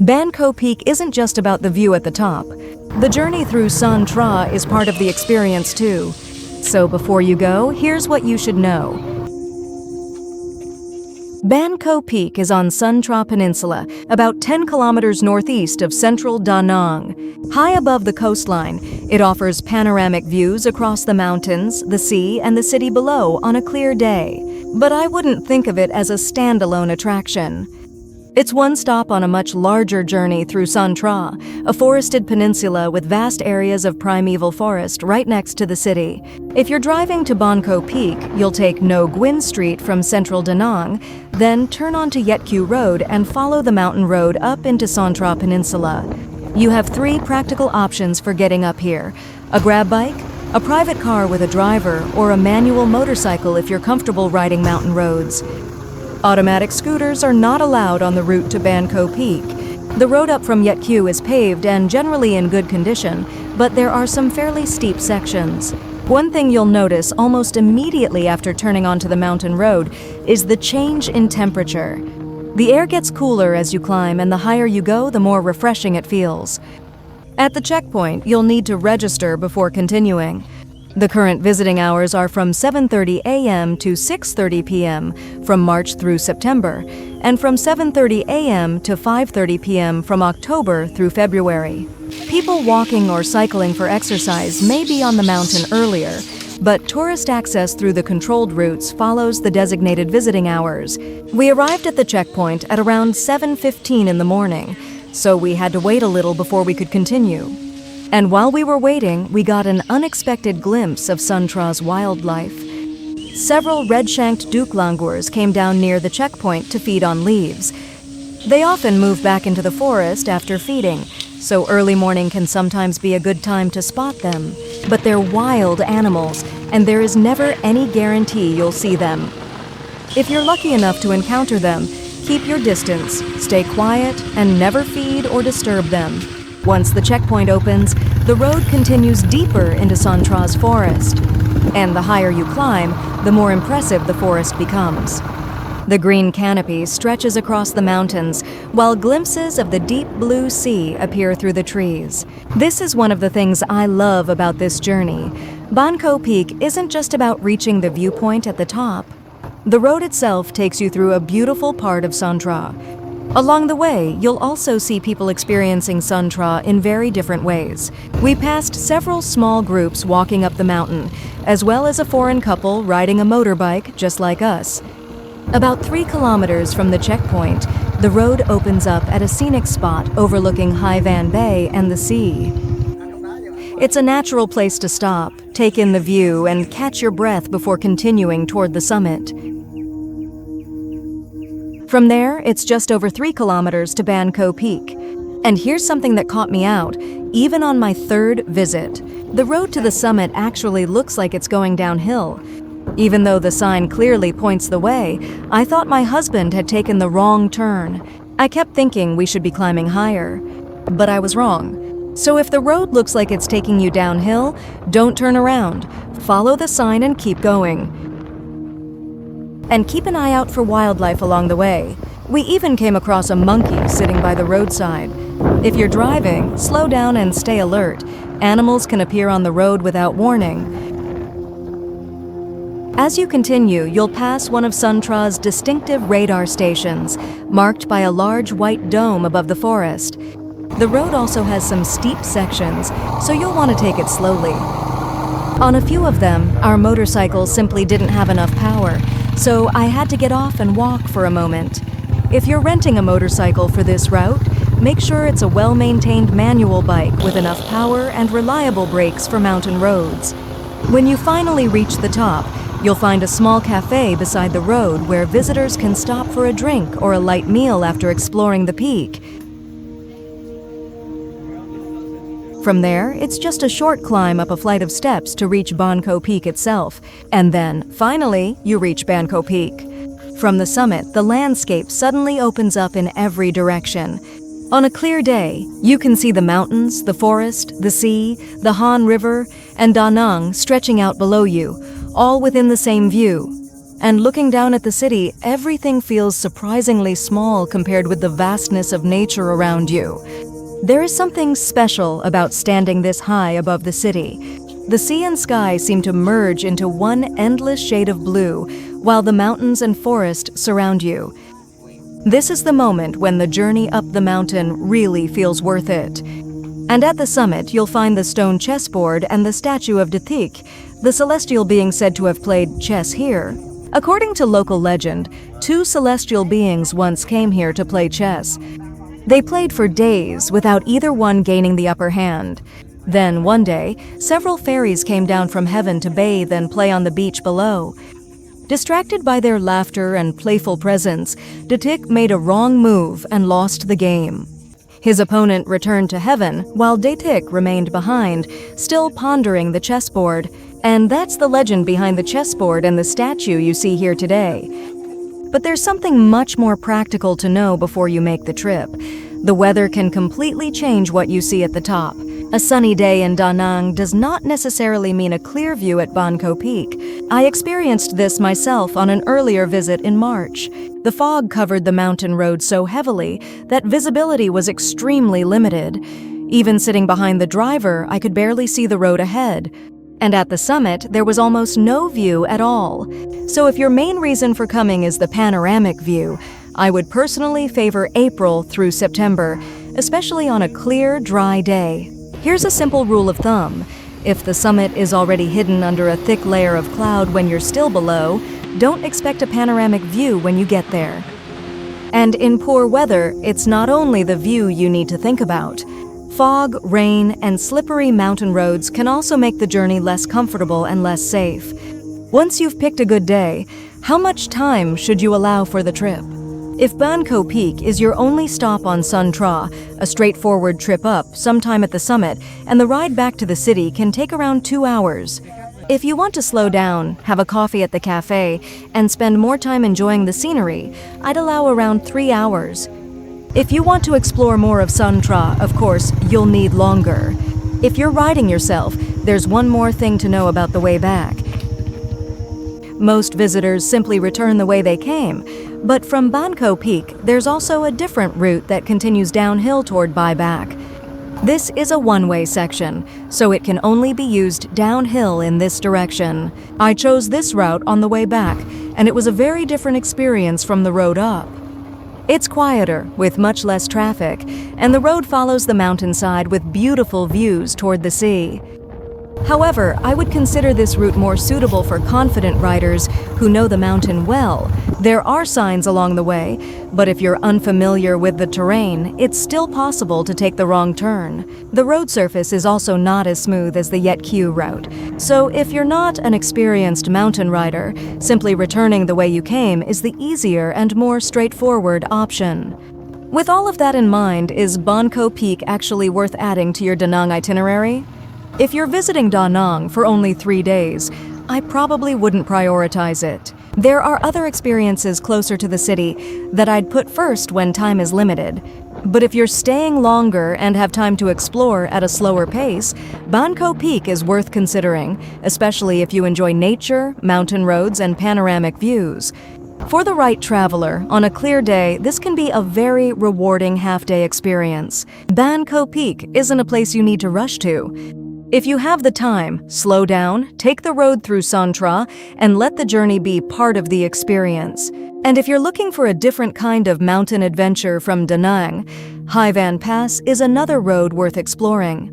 Ban Ko Peak isn't just about the view at the top. The journey through Son Tra is part of the experience too. So before you go, here's what you should know. Ban Ko Peak is on Son Tra Peninsula, about 10 kilometers northeast of central Da Nang. High above the coastline, it offers panoramic views across the mountains, the sea, and the city below on a clear day. But I wouldn't think of it as a standalone attraction. It's one stop on a much larger journey through Son Tra, a forested peninsula with vast areas of primeval forest right next to the city. If you're driving to Ban Ko Peak, you'll take No Quyen Street from central Da Nang, then turn onto Kieu Road and follow the mountain road up into Son Tra Peninsula. You have 3 practical options for getting up here: a GrabBike, a private car with a driver, or a manual motorcycle if you're comfortable riding mountain roads. Automatic scooters are not allowed on the route to Ban Ko Peak. The road up from Kieu is paved and generally in good condition, but there are some fairly steep sections. One thing you'll notice almost immediately after turning onto the mountain road is the change in temperature. The air gets cooler as you climb, and the higher you go, the more refreshing it feels. At the checkpoint, you'll need to register before continuing. The current visiting hours are from 7:30 a.m. to 6:30 p.m. from March through September, and from 7:30 a.m. to 5:30 p.m. from October through February. People walking or cycling for exercise may be on the mountain earlier, but tourist access through the controlled routes follows the designated visiting hours. We arrived at the checkpoint at around 7:15 in the morning, so we had to wait a little before we could continue. And while we were waiting, we got an unexpected glimpse of Son Tra's wildlife. Several red-shanked douc langurs came down near the checkpoint to feed on leaves. They often move back into the forest after feeding, so early morning can sometimes be a good time to spot them. But they're wild animals, and there is never any guarantee you'll see them. If you're lucky enough to encounter them, keep your distance, stay quiet, and never feed or disturb them. Once the checkpoint opens, the road continues deeper into Son Tra's forest. And the higher you climb, the more impressive the forest becomes. The green canopy stretches across the mountains, while glimpses of the deep blue sea appear through the trees. This is one of the things I love about this journey. Ban Ko Peak isn't just about reaching the viewpoint at the top. The road itself takes you through a beautiful part of Son Tra. Along the way, you'll also see people experiencing Son Tra in very different ways. We passed several small groups walking up the mountain, as well as a foreign couple riding a motorbike just like us. About 3 kilometers from the checkpoint, the road opens up at a scenic spot overlooking Hai Van Bay and the sea. It's a natural place to stop, take in the view, and catch your breath before continuing toward the summit. From there, it's just over 3 kilometers to Ban Ko Peak. And here's something that caught me out, even on my 3rd visit. The road to the summit actually looks like it's going downhill. Even though the sign clearly points the way, I thought my husband had taken the wrong turn. I kept thinking we should be climbing higher, but I was wrong. So if the road looks like it's taking you downhill, don't turn around. Follow the sign and keep going. And keep an eye out for wildlife along the way. We even came across a monkey sitting by the roadside. If you're driving, slow down and stay alert. Animals can appear on the road without warning. As you continue, you'll pass one of Son Tra's distinctive radar stations, marked by a large white dome above the forest. The road also has some steep sections, so you'll want to take it slowly. On a few of them, our motorcycles simply didn't have enough power, so I had to get off and walk for a moment. If you're renting a motorcycle for this route, make sure it's a well-maintained manual bike with enough power and reliable brakes for mountain roads. When you finally reach the top, you'll find a small cafe beside the road where visitors can stop for a drink or a light meal after exploring the peak. From there, it's just a short climb up a flight of steps to reach Ban Ko Peak itself. And then, finally, you reach Ban Ko Peak. From the summit, the landscape suddenly opens up in every direction. On a clear day, you can see the mountains, the forest, the sea, the Han River, and Da Nang stretching out below you, all within the same view. And looking down at the city, everything feels surprisingly small compared with the vastness of nature around you. There is something special about standing this high above the city. The sea and sky seem to merge into one endless shade of blue, while the mountains and forest surround you. This is the moment when the journey up the mountain really feels worth it. And at the summit, you'll find the stone chessboard and the statue of douc, the celestial being said to have played chess here. According to local legend, 2 celestial beings once came here to play chess. They played for days without either one gaining the upper hand. Then, one day, several fairies came down from heaven to bathe and play on the beach below. Distracted by their laughter and playful presence, douc made a wrong move and lost the game. His opponent returned to heaven, while douc remained behind, still pondering the chessboard. And that's the legend behind the chessboard and the statue you see here today. But there's something much more practical to know before you make the trip. The weather can completely change what you see at the top. A sunny day in Da Nang does not necessarily mean a clear view at Ban Ko Peak. I experienced this myself on an earlier visit in March. The fog covered the mountain road so heavily that visibility was extremely limited. Even sitting behind the driver, I could barely see the road ahead. And at the summit, there was almost no view at all. So if your main reason for coming is the panoramic view, I would personally favor April through September, especially on a clear, dry day. Here's a simple rule of thumb. If the summit is already hidden under a thick layer of cloud when you're still below, don't expect a panoramic view when you get there. And in poor weather, it's not only the view you need to think about. Fog, rain, and slippery mountain roads can also make the journey less comfortable and less safe. Once you've picked a good day, how much time should you allow for the trip? If Ban Ko Peak is your only stop on Son Tra, a straightforward trip up sometime at the summit, and the ride back to the city can take around 2 hours. If you want to slow down, have a coffee at the cafe, and spend more time enjoying the scenery, I'd allow around 3 hours. If you want to explore more of Son Tra, of course, you'll need longer. If you're riding yourself, there's one more thing to know about the way back. Most visitors simply return the way they came, but from Ban Ko Peak, there's also a different route that continues downhill toward Bai Bac. This is a one-way section, so it can only be used downhill in this direction. I chose this route on the way back, and it was a very different experience from the road up. It's quieter, with much less traffic, and the road follows the mountainside with beautiful views toward the sea. However, I would consider this route more suitable for confident riders who know the mountain well. There are signs along the way, but if you're unfamiliar with the terrain, it's still possible to take the wrong turn. The road surface is also not as smooth as the Kieu route, so if you're not an experienced mountain rider, simply returning the way you came is the easier and more straightforward option. With all of that in mind, is Ban Ko Peak actually worth adding to your Da Nang itinerary? If you're visiting Da Nang for only 3 days, I probably wouldn't prioritize it. There are other experiences closer to the city that I'd put first when time is limited. But if you're staying longer and have time to explore at a slower pace, Ban Ko Peak is worth considering, especially if you enjoy nature, mountain roads, and panoramic views. For the right traveler, on a clear day, this can be a very rewarding half-day experience. Ban Ko Peak isn't a place you need to rush to. If you have the time, slow down, take the road through Son Tra, and let the journey be part of the experience. And if you're looking for a different kind of mountain adventure from Da Nang, Hai Van Pass is another road worth exploring.